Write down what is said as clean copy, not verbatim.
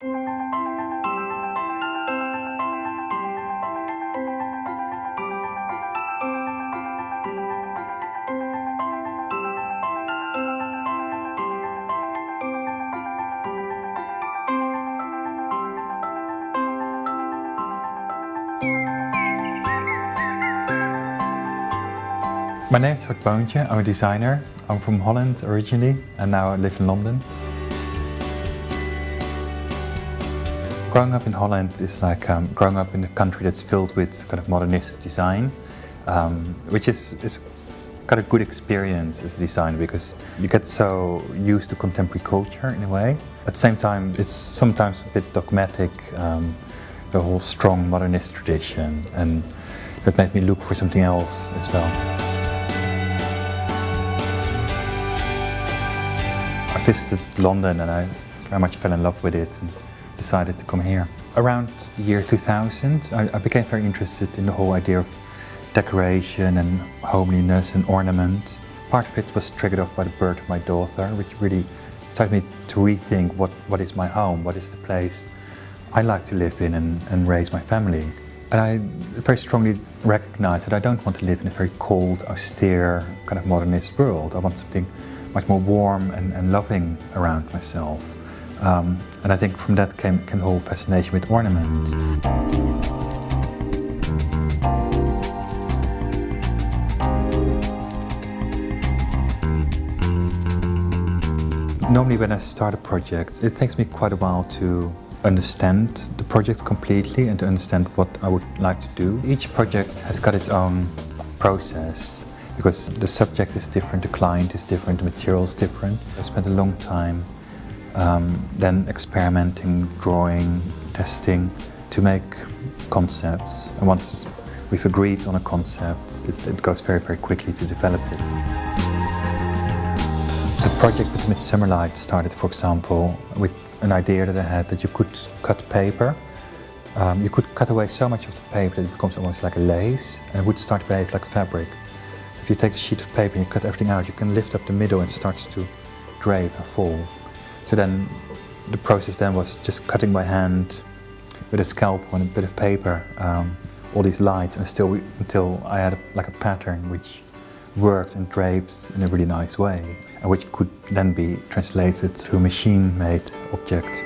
My name is Tord Boontje, I'm a designer. I'm from Holland originally and now I live in London. Growing up in Holland is like growing up in a country that's filled with kind of modernist design, which is kind of good experience as a designer because you get so used to contemporary culture in a way. At the same time, it's sometimes a bit dogmatic, the whole strong modernist tradition, and that made me look for something else as well. I visited London and I very much fell in love with it and decided to come here. Around the year 2000, I became very interested in the whole idea of decoration and homeliness and ornament. Part of it was triggered off by the birth of my daughter, which really started me to rethink what is my home, what is the place I like to live in and raise my family. And I very strongly recognized that I don't want to live in a very cold, austere, kind of modernist world. I want something much more warm and loving around myself. And I think from that came the whole fascination with ornament. Normally when I start a project, it takes me quite a while to understand the project completely and to understand what I would like to do. Each project has got its own process because the subject is different, the client is different, the material is different. I spent a long time then experimenting, drawing, testing to make concepts. And once we've agreed on a concept, it goes very, very quickly to develop it. The project with Midsummer Light started, for example, with an idea that I had that you could cut paper. You could cut away so much of the paper that it becomes almost like a lace and it would start to behave like fabric. If you take a sheet of paper and you cut everything out, you can lift up the middle and it starts to drape and fall. So then the process then was just cutting by hand with a scalpel and a bit of paper, all these lights, and until I had like a pattern which worked and draped in a really nice way, and which could then be translated to a machine-made object.